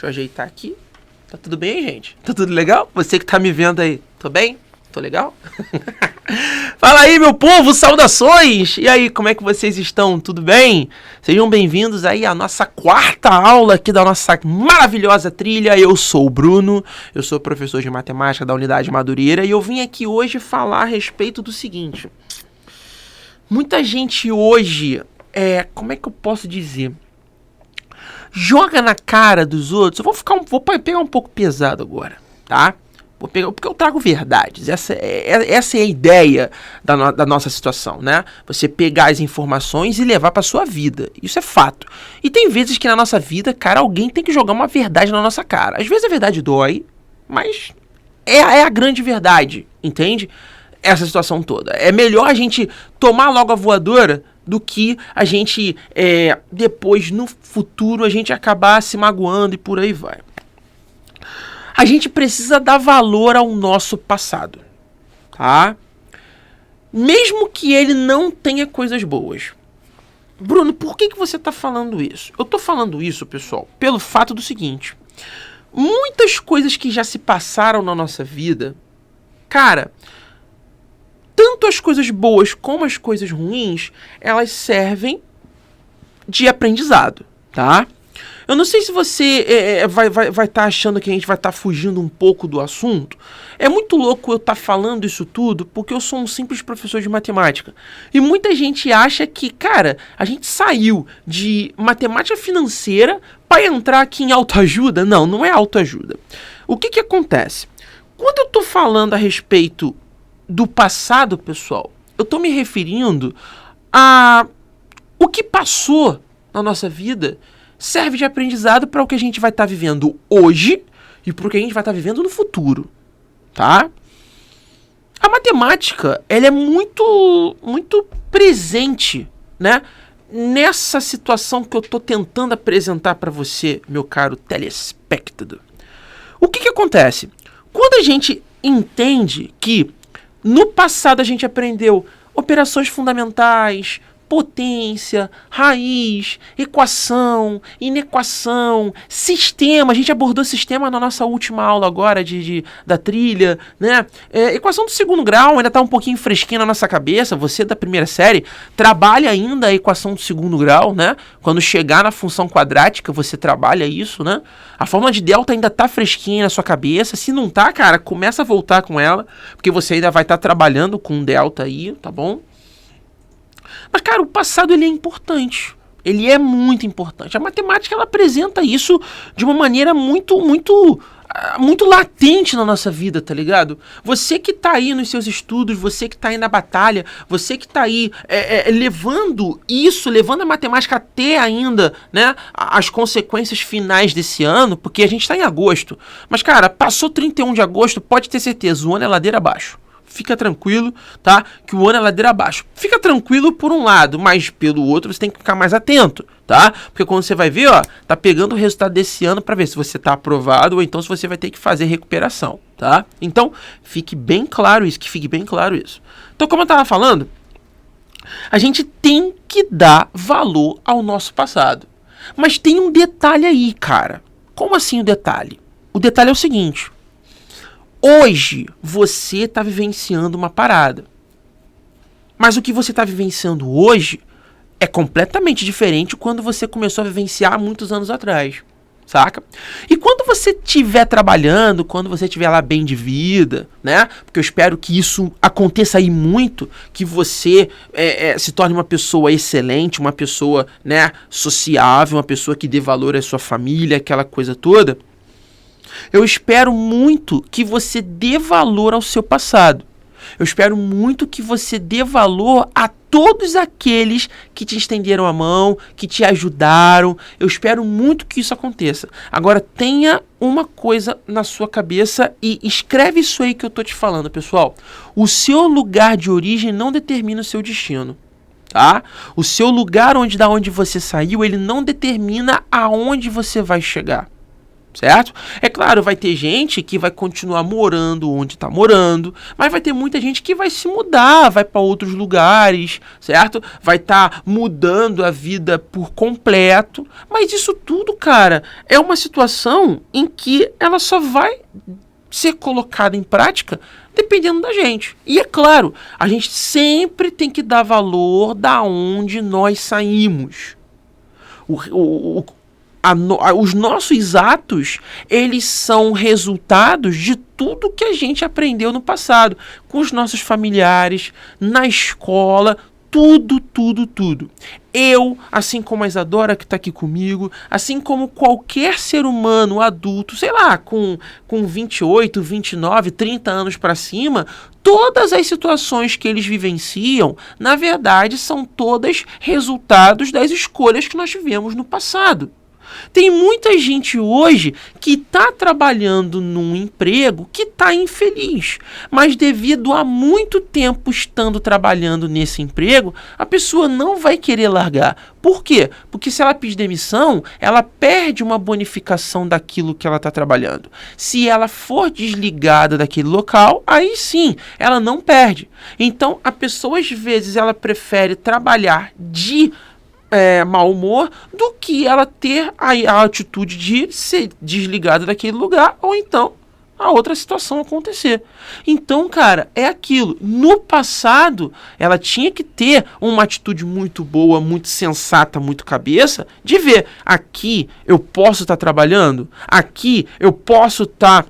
eu ajeitar aqui. Tá tudo bem, gente? Tá tudo legal? Você que tá me vendo aí, tô bem? Tô legal? Fala aí, meu povo, saudações! E aí, como é que vocês estão? Tudo bem? Sejam bem-vindos aí à nossa quarta aula aqui da nossa maravilhosa trilha. Eu sou o Bruno, eu sou professor de matemática da Unidade Madureira e eu vim aqui hoje falar a respeito do seguinte. Muita gente hoje, como é que eu posso dizer? Joga na cara dos outros. Eu vou pegar um pouco pesado agora, tá? Porque eu trago verdades. Essa é a ideia da nossa situação, né? Você pegar as informações e levar pra sua vida. Isso é fato. E tem vezes que na nossa vida, cara, alguém tem que jogar uma verdade na nossa cara. Às vezes a verdade dói, mas é a grande verdade, entende? Essa situação toda. É melhor a gente tomar logo a voadora do que a gente, depois, no futuro, a gente acabar se magoando e por aí vai. A gente precisa dar valor ao nosso passado, tá? Mesmo que ele não tenha coisas boas. Bruno, por que você está falando isso? Eu estou falando isso, pessoal, pelo fato do seguinte. Muitas coisas que já se passaram na nossa vida, cara, tanto as coisas boas como as coisas ruins, elas servem de aprendizado, tá? Eu não sei se você vai estar achando que a gente vai estar fugindo um pouco do assunto. É muito louco eu estar falando isso tudo porque eu sou um simples professor de matemática. E muita gente acha que, cara, a gente saiu de matemática financeira para entrar aqui em autoajuda. Não, não é autoajuda. O que acontece? Quando eu estou falando a respeito do passado, pessoal, eu estou me referindo a o que passou na nossa vida serve de aprendizado para o que a gente vai estar vivendo hoje e para o que a gente vai estar vivendo no futuro, tá? A matemática, ela é muito presente, né? Nessa situação que eu estou tentando apresentar para você, meu caro telespectador. O que acontece? Quando a gente entende que no passado a gente aprendeu operações fundamentais, potência, raiz, equação, inequação, sistema. A gente abordou sistema na nossa última aula agora da trilha, né? Equação do segundo grau ainda está um pouquinho fresquinha na nossa cabeça. Você da primeira série trabalha ainda a equação do segundo grau, né? Quando chegar na função quadrática, você trabalha isso, né? A fórmula de delta ainda está fresquinha na sua cabeça. Se não tá, cara, começa a voltar com ela, porque você ainda vai estar trabalhando com delta aí, tá bom? Mas, cara, o passado ele é importante. Ele é muito importante. A matemática ela apresenta isso de uma maneira muito latente na nossa vida, tá ligado? Você que tá aí nos seus estudos, você que tá aí na batalha, você que tá aí levando a matemática até ainda, né, as consequências finais desse ano, porque a gente tá em agosto. Mas, cara, passou 31 de agosto, pode ter certeza, o ano é ladeira abaixo. Fica tranquilo, tá? Que o ano é ladeira abaixo. Fica tranquilo por um lado, mas pelo outro você tem que ficar mais atento, tá? Porque quando você vai ver, ó, tá pegando o resultado desse ano pra ver se você tá aprovado ou então se você vai ter que fazer recuperação, tá? Então, fique bem claro isso, Então, como eu tava falando, a gente tem que dar valor ao nosso passado. Mas tem um detalhe aí, cara. Como assim o detalhe? O detalhe é o seguinte. Hoje, você está vivenciando uma parada. Mas o que você está vivenciando hoje é completamente diferente quando você começou a vivenciar há muitos anos atrás. Saca? E quando você estiver trabalhando, quando você estiver lá bem de vida, né? Porque eu espero que isso aconteça aí muito, que você se torne uma pessoa excelente, uma pessoa, né, sociável, uma pessoa que dê valor à sua família, aquela coisa toda. Eu espero muito que você dê valor ao seu passado. Eu espero muito que você dê valor a todos aqueles que te estenderam a mão, que te ajudaram. Eu espero muito que isso aconteça. Agora, tenha uma coisa na sua cabeça e escreve isso aí que eu tô te falando, pessoal. O seu lugar de origem não determina o seu destino, tá? O seu lugar da onde você saiu, ele não determina aonde você vai chegar. certo? É claro, vai ter gente que vai continuar morando onde está morando, mas vai ter muita gente que vai se mudar, vai para outros lugares, certo? Vai estar mudando a vida por completo, mas isso tudo, cara, é uma situação em que ela só vai ser colocada em prática dependendo da gente. E é claro, a gente sempre tem que dar valor da onde nós saímos. Os nossos atos, eles são resultados de tudo que a gente aprendeu no passado, com os nossos familiares, na escola, tudo. Eu, assim como a Isadora que está aqui comigo, assim como qualquer ser humano adulto, sei lá, com 28, 29, 30 anos para cima, todas as situações que eles vivenciam, na verdade, são todas resultados das escolhas que nós tivemos no passado. Tem muita gente hoje que está trabalhando num emprego que está infeliz, mas devido a muito tempo estando trabalhando nesse emprego, a pessoa não vai querer largar. Por quê? Porque se ela pedir demissão, ela perde uma bonificação daquilo que ela está trabalhando. Se ela for desligada daquele local, aí sim, ela não perde. Então, a pessoa às vezes ela prefere trabalhar de mau humor do que ela ter a atitude de ser desligada daquele lugar ou então a outra situação acontecer. Então, cara, é aquilo. No passado, ela tinha que ter uma atitude muito boa, muito sensata, muito cabeça, de ver, aqui eu posso estar trabalhando, aqui eu posso estar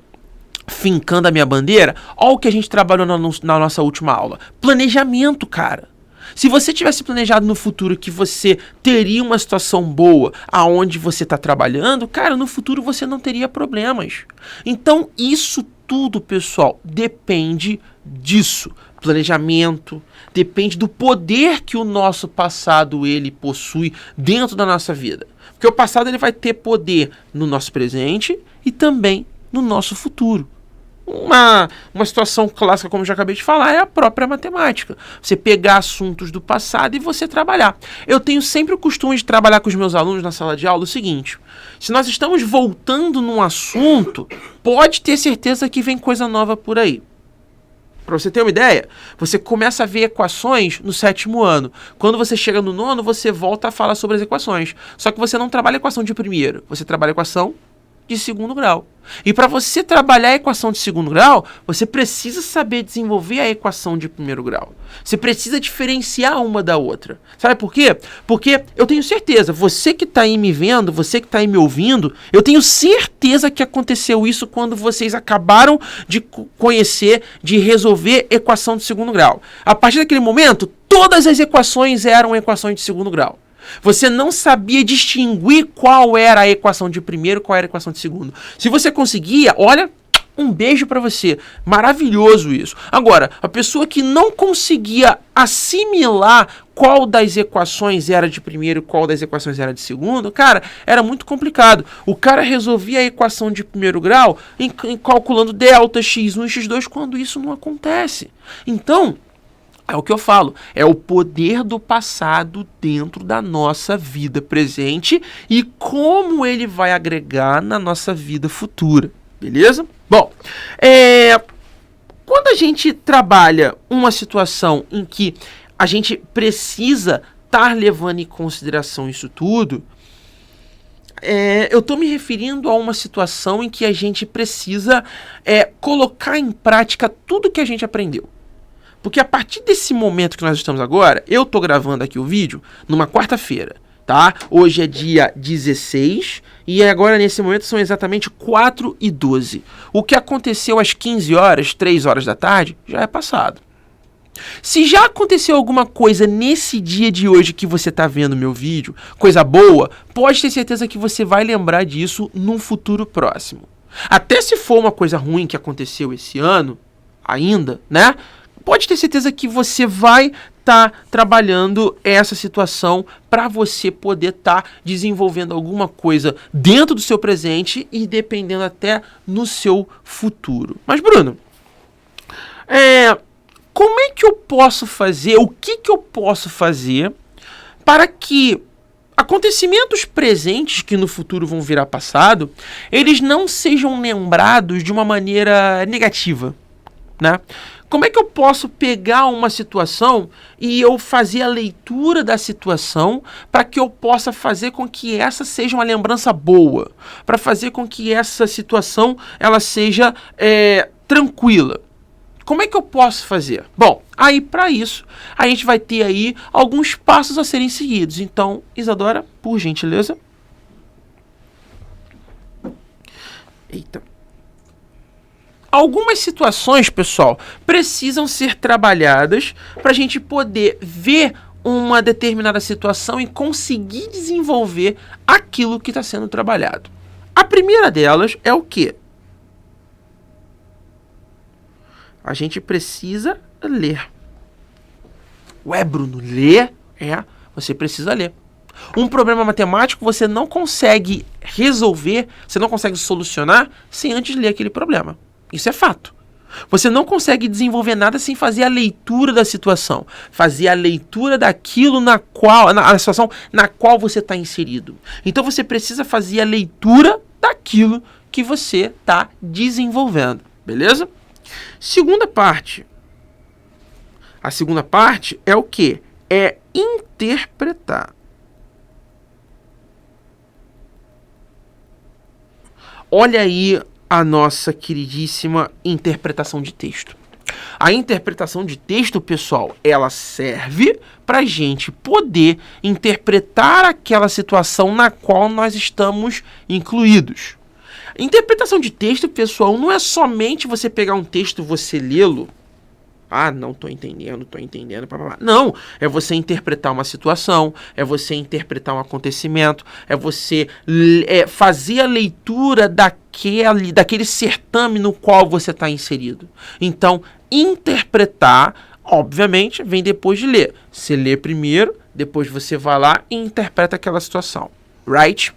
fincando a minha bandeira. Olha o que a gente trabalhou na nossa última aula. Planejamento, cara. Se você tivesse planejado no futuro que você teria uma situação boa aonde você está trabalhando, cara, no futuro você não teria problemas. Então, isso tudo, pessoal, depende disso. Planejamento, depende do poder que o nosso passado ele possui dentro da nossa vida. Porque o passado ele vai ter poder no nosso presente e também no nosso futuro. Uma situação clássica, como eu já acabei de falar, é a própria matemática. Você pegar assuntos do passado e você trabalhar. Eu tenho sempre o costume de trabalhar com os meus alunos na sala de aula o seguinte: se nós estamos voltando num assunto, pode ter certeza que vem coisa nova por aí. Para você ter uma ideia, você começa a ver equações no 7º ano. Quando você chega no 9º, você volta a falar sobre as equações. Só que você não trabalha a equação de primeiro, você trabalha a equação de 2º grau. E para você trabalhar a equação de 2º grau, você precisa saber desenvolver a equação de 1º grau. Você precisa diferenciar uma da outra. Sabe por quê? Porque eu tenho certeza, você que está aí me vendo, você que está aí me ouvindo, eu tenho certeza que aconteceu isso quando vocês acabaram de conhecer, de resolver equação de 2º grau. A partir daquele momento, todas as equações eram equações de 2º grau. Você não sabia distinguir qual era a equação de primeiro e qual era a equação de segundo. Se você conseguia, olha, um beijo pra você. Maravilhoso isso. Agora, a pessoa que não conseguia assimilar qual das equações era de primeiro e qual das equações era de segundo, cara, era muito complicado. O cara resolvia a equação de 1º grau calculando delta, x1 e x2, quando isso não acontece. Então, é o que eu falo, é o poder do passado dentro da nossa vida presente e como ele vai agregar na nossa vida futura, beleza? Bom, quando a gente trabalha uma situação em que a gente precisa estar levando em consideração isso tudo, eu estou me referindo a uma situação em que a gente precisa colocar em prática tudo que a gente aprendeu. Porque a partir desse momento que nós estamos agora, eu tô gravando aqui o vídeo numa quarta-feira, tá? Hoje é dia 16 e agora nesse momento são exatamente 4h12. O que aconteceu às 15 horas, 3 horas da tarde, já é passado. Se já aconteceu alguma coisa nesse dia de hoje que você tá vendo meu vídeo, coisa boa, pode ter certeza que você vai lembrar disso num futuro próximo. Até se for uma coisa ruim que aconteceu esse ano, ainda, né? Pode ter certeza que você vai estar trabalhando essa situação para você poder estar desenvolvendo alguma coisa dentro do seu presente e dependendo até no seu futuro. Mas, Bruno, como é que eu posso fazer, o que eu posso fazer para que acontecimentos presentes que no futuro vão virar passado, eles não sejam lembrados de uma maneira negativa, né? Como é que eu posso pegar uma situação e eu fazer a leitura da situação para que eu possa fazer com que essa seja uma lembrança boa, para fazer com que essa situação ela seja tranquila? Como é que eu posso fazer? Bom, aí para isso a gente vai ter aí alguns passos a serem seguidos. Então, Isadora, por gentileza. Eita. Algumas situações, pessoal, precisam ser trabalhadas para a gente poder ver uma determinada situação e conseguir desenvolver aquilo que está sendo trabalhado. A primeira delas é o quê? A gente precisa ler. Ué, Bruno, ler? Você precisa ler. Um problema matemático você não consegue resolver, você não consegue solucionar sem antes ler aquele problema. Isso é fato. Você não consegue desenvolver nada sem fazer a leitura da situação, fazer a leitura daquilo na situação na qual você está inserido. Então você precisa fazer a leitura daquilo que você está desenvolvendo, beleza? Segunda parte. A segunda parte é o quê? É interpretar. Olha aí a nossa queridíssima interpretação de texto. A interpretação de texto, pessoal, ela serve para a gente poder interpretar aquela situação na qual nós estamos incluídos. Interpretação de texto, pessoal, não é somente você pegar um texto e você lê-lo. Ah, não estou entendendo. Não, é você interpretar uma situação, é você interpretar um acontecimento, é você fazer a leitura daquele certame no qual você está inserido. Então, interpretar, obviamente, vem depois de ler. Você lê primeiro, depois você vai lá e interpreta aquela situação. Right?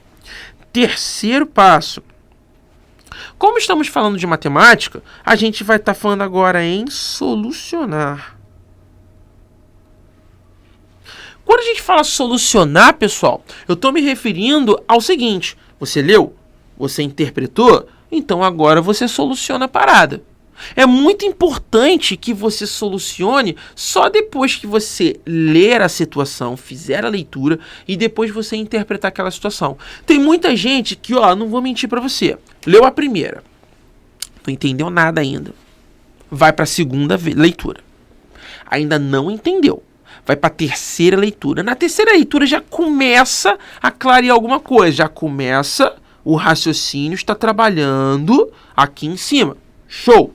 Terceiro passo. Como estamos falando de matemática, a gente vai estar falando agora em solucionar. Quando a gente fala solucionar, pessoal, eu estou me referindo ao seguinte: você leu, você interpretou, então agora você soluciona a parada. É muito importante que você solucione só depois que você ler a situação, fizer a leitura e depois você interpretar aquela situação. Tem muita gente que, não vou mentir para você, leu a primeira, não entendeu nada ainda, vai para a segunda leitura, ainda não entendeu, vai para a terceira leitura. Na terceira leitura já começa a clarear alguma coisa, já começa o raciocínio está trabalhando aqui em cima. Show!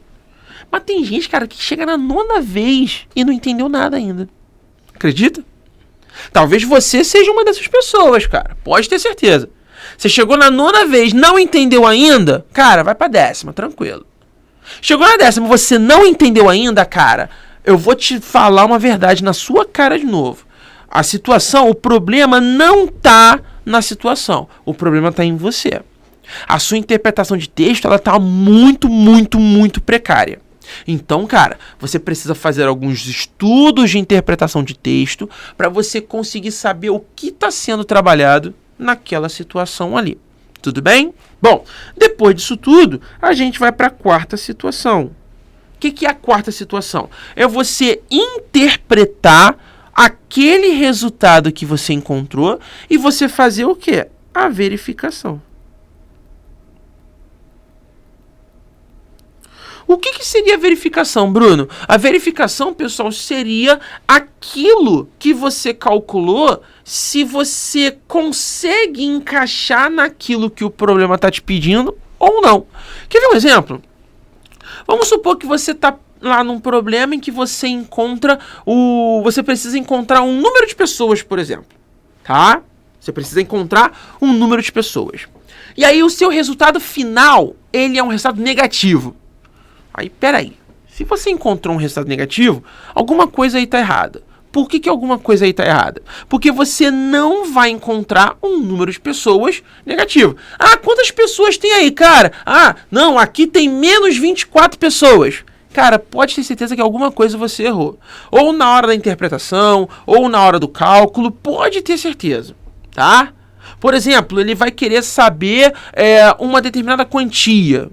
Mas tem gente, cara, que chega na 9ª vez e não entendeu nada ainda. Acredita? Talvez você seja uma dessas pessoas, cara. Pode ter certeza. Você chegou na 9ª vez, não entendeu ainda? Cara, vai pra 10ª, tranquilo. Chegou na 10ª, você não entendeu ainda, cara? Eu vou te falar uma verdade na sua cara de novo. A situação, o problema não tá na situação. O problema tá em você. A sua interpretação de texto, ela tá muito, muito, muito precária. Então, cara, você precisa fazer alguns estudos de interpretação de texto para você conseguir saber o que está sendo trabalhado naquela situação ali. Tudo bem? Bom, depois disso tudo, a gente vai para a quarta situação. O que é a quarta situação? É você interpretar aquele resultado que você encontrou e você fazer o quê? A verificação. O que seria a verificação, Bruno? A verificação, pessoal, seria aquilo que você calculou, se você consegue encaixar naquilo que o problema está te pedindo ou não. Quer ver um exemplo? Vamos supor que você está lá num problema em que você você precisa encontrar um número de pessoas, por exemplo. Tá? Você precisa encontrar um número de pessoas. E aí o seu resultado final, ele é um resultado negativo. Aí, peraí, se você encontrou um resultado negativo, alguma coisa aí está errada. Por que alguma coisa aí está errada? Porque você não vai encontrar um número de pessoas negativo. Ah, quantas pessoas tem aí, cara? Ah, não, aqui tem menos 24 pessoas. Cara, pode ter certeza que alguma coisa você errou. Ou na hora da interpretação, ou na hora do cálculo, pode ter certeza. tá? Por exemplo, ele vai querer saber uma determinada quantia.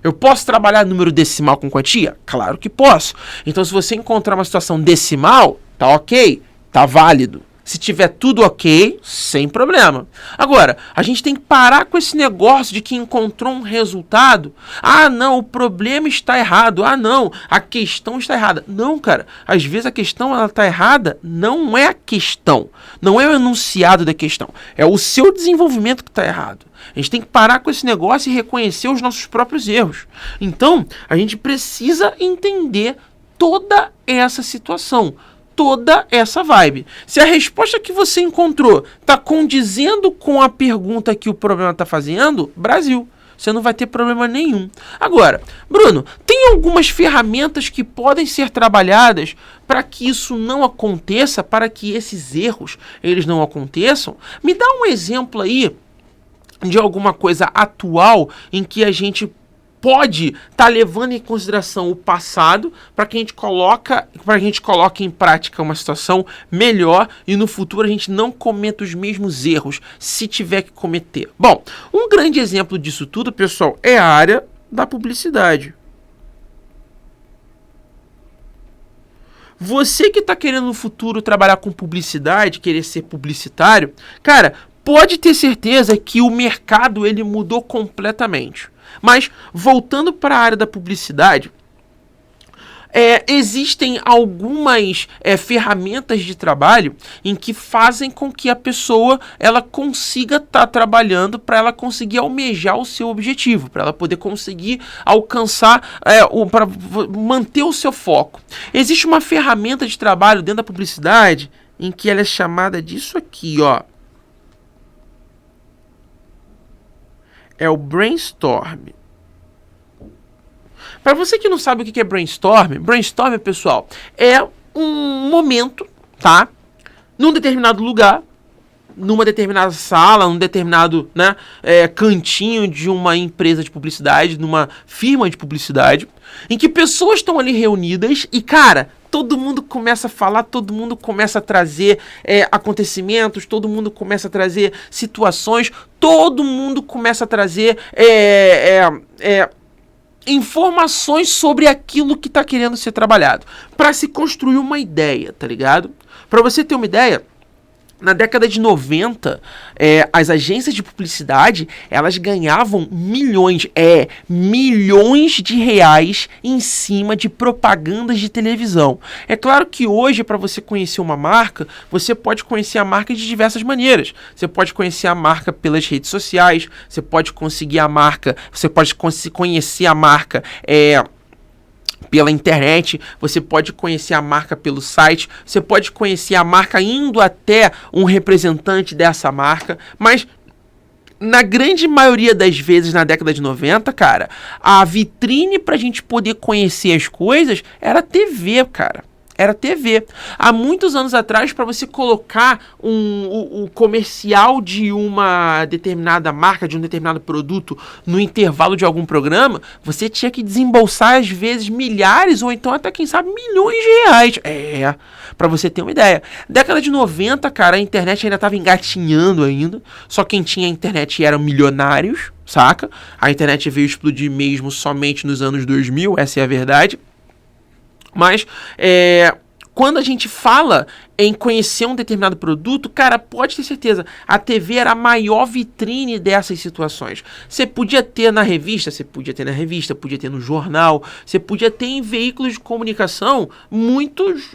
Eu posso trabalhar número decimal com quantia? Claro que posso. Então, se você encontrar uma situação decimal, tá ok, tá válido. Se tiver tudo ok, sem problema. Agora, a gente tem que parar com esse negócio de que encontrou um resultado. Ah, não, o problema está errado. Ah, não, a questão está errada. Não, cara, às vezes a questão ela está errada, não é a questão. Não é o enunciado da questão. É o seu desenvolvimento que está errado. A gente tem que parar com esse negócio e reconhecer os nossos próprios erros. Então, a gente precisa entender toda essa situação. Toda essa vibe. Se a resposta que você encontrou está condizendo com a pergunta que o problema está fazendo, Brasil, você não vai ter problema nenhum. Agora, Bruno, tem algumas ferramentas que podem ser trabalhadas para que isso não aconteça, para que esses erros eles não aconteçam? Me dá um exemplo aí de alguma coisa atual em que a gente pode estar levando em consideração o passado para que a gente coloque em prática uma situação melhor e no futuro a gente não cometa os mesmos erros se tiver que cometer. Bom, um grande exemplo disso tudo, pessoal, é a área da publicidade. Você que está querendo no futuro trabalhar com publicidade, querer ser publicitário, cara, pode ter certeza que o mercado ele mudou completamente. Mas, voltando para a área da publicidade, existem algumas ferramentas de trabalho em que fazem com que a pessoa ela consiga estar trabalhando para ela conseguir almejar o seu objetivo, para ela poder conseguir alcançar, para manter o seu foco. Existe uma ferramenta de trabalho dentro da publicidade em que ela é chamada disso aqui, ó. É o brainstorm. Para você que não sabe o que é brainstorm, pessoal, é um momento, tá? Num determinado lugar, numa determinada sala, num determinado cantinho de uma empresa de publicidade, numa firma de publicidade, em que pessoas estão ali reunidas e, cara, todo mundo começa a falar, todo mundo começa a trazer acontecimentos, todo mundo começa a trazer situações, todo mundo começa a trazer informações sobre aquilo que está querendo ser trabalhado, para se construir uma ideia, tá ligado? Para você ter uma ideia, na década de 90, as agências de publicidade, elas ganhavam milhões de reais em cima de propagandas de televisão. É claro que hoje, para você conhecer uma marca, você pode conhecer a marca de diversas maneiras. Você pode conhecer a marca pelas redes sociais, você pode conhecer a marca pela internet, você pode conhecer a marca pelo site, você pode conhecer a marca indo até um representante dessa marca, mas na grande maioria das vezes na década de 90, cara, a vitrine pra gente poder conhecer as coisas era a TV, cara. Era TV. Há muitos anos atrás, para você colocar o comercial de uma determinada marca, de um determinado produto, no intervalo de algum programa, você tinha que desembolsar, às vezes, milhares ou então até, quem sabe, milhões de reais. Para você ter uma ideia. Década de 90, cara, a internet ainda estava engatinhando ainda. Só quem tinha internet eram milionários, saca? A internet veio explodir mesmo somente nos anos 2000, essa é a verdade. Mas, quando a gente fala em conhecer um determinado produto, cara, pode ter certeza, a TV era a maior vitrine dessas situações. Você podia ter na revista, podia ter no jornal, você podia ter em veículos de comunicação muitos,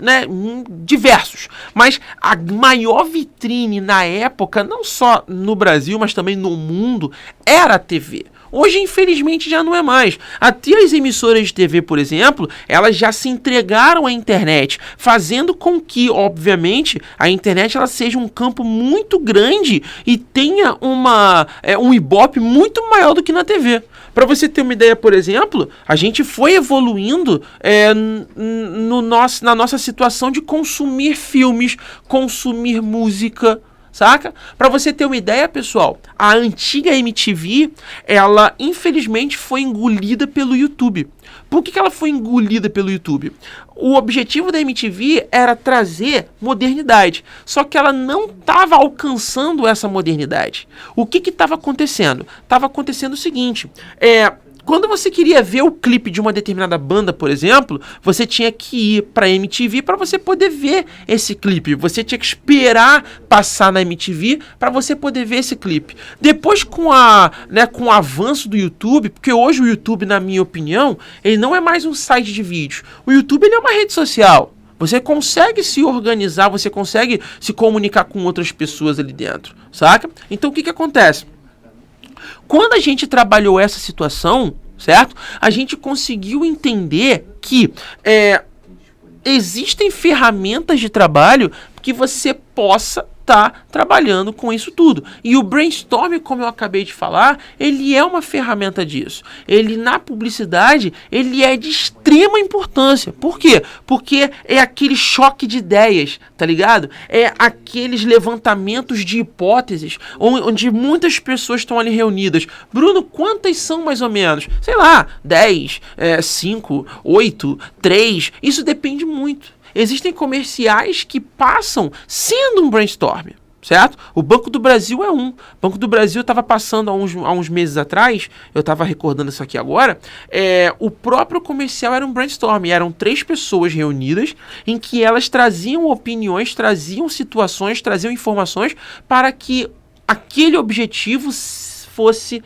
diversos. Mas a maior vitrine na época, não só no Brasil, mas também no mundo, era a TV. Hoje, infelizmente, já não é mais. Até as emissoras de TV, por exemplo, elas já se entregaram à internet, fazendo com que, obviamente, a internet ela seja um campo muito grande e tenha um ibope muito maior do que na TV. Para você ter uma ideia, por exemplo, a gente foi evoluindo na nossa situação de consumir filmes, consumir música, saca? Pra você ter uma ideia, pessoal, a antiga MTV, ela infelizmente foi engolida pelo YouTube. Por que ela foi engolida pelo YouTube? O objetivo da MTV era trazer modernidade, só que ela não estava alcançando essa modernidade. O que estava acontecendo? Estava acontecendo o seguinte, quando você queria ver o clipe de uma determinada banda, por exemplo, você tinha que ir para a MTV para você poder ver esse clipe. Você tinha que esperar passar na MTV para você poder ver esse clipe. Depois, com o avanço do YouTube, porque hoje o YouTube, na minha opinião, ele não é mais um site de vídeos. O YouTube ele é uma rede social. Você consegue se organizar, você consegue se comunicar com outras pessoas ali dentro, saca? Então, o que acontece? Quando a gente trabalhou essa situação, certo? A gente conseguiu entender que existem ferramentas de trabalho que você possa estar trabalhando com isso tudo. E o brainstorm, como eu acabei de falar, ele é uma ferramenta disso. Ele, na publicidade, ele é de extrema importância. Por quê? Porque é aquele choque de ideias, tá ligado? É aqueles levantamentos de hipóteses onde muitas pessoas estão ali reunidas. Bruno, quantas são mais ou menos? Sei lá, 10, 5, 8, 3. Isso depende muito. Existem comerciais que passam sendo um brainstorm, certo? O Banco do Brasil é um. O Banco do Brasil estava passando há uns meses atrás, eu estava recordando isso aqui agora, o próprio comercial era um brainstorm. Eram 3 pessoas reunidas em que elas traziam opiniões, traziam situações, traziam informações para que aquele objetivo fosse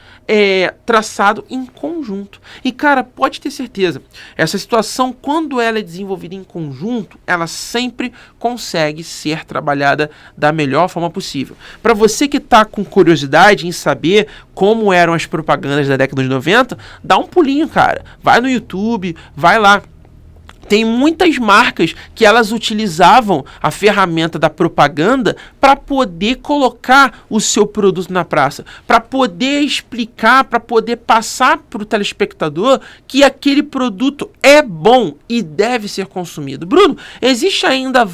traçado em conjunto. E, cara, pode ter certeza, essa situação, quando ela é desenvolvida em conjunto, ela sempre consegue ser trabalhada da melhor forma possível. Para você que está com curiosidade em saber como eram as propagandas da década de 90, dá um pulinho, cara. Vai no YouTube, vai lá. Tem muitas marcas que elas utilizavam a ferramenta da propaganda para poder colocar o seu produto na praça, para poder explicar, para poder passar para o telespectador que aquele produto é bom e deve ser consumido. Bruno, existe ainda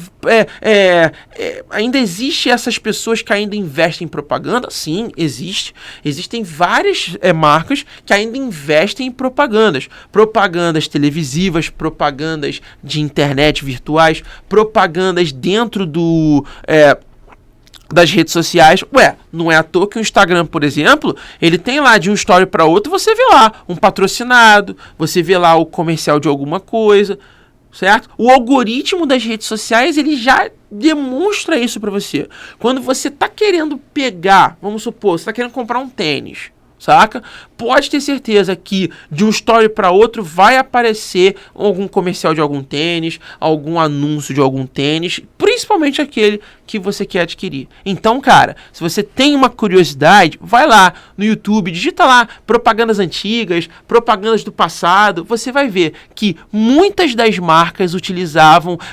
existe essas pessoas que ainda investem em propaganda? Sim, existe. Existem várias marcas que ainda investem em propagandas televisivas, propagandas de internet virtuais, propagandas dentro das redes sociais. Não é à toa que o Instagram, por exemplo, ele tem lá de um story para outro, você vê lá um patrocinado, você vê lá o comercial de alguma coisa, certo? O algoritmo das redes sociais, ele já demonstra isso para você. Quando você tá querendo pegar, vamos supor, você tá querendo comprar um tênis, saca? Pode ter certeza que de um story para outro vai aparecer algum comercial de algum tênis, algum anúncio de algum tênis, principalmente aquele que você quer adquirir. Então, cara, se você tem uma curiosidade, vai lá no YouTube, digita lá propagandas antigas, propagandas do passado, você vai ver que muitas das marcas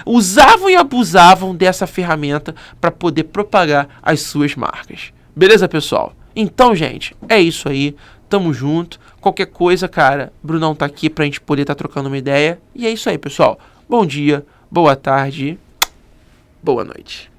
usavam e abusavam dessa ferramenta para poder propagar as suas marcas. Beleza, pessoal? Então, gente, é isso aí. Tamo junto. Qualquer coisa, cara, Brunão tá aqui pra gente poder estar trocando uma ideia. E é isso aí, pessoal. Bom dia, boa tarde, boa noite.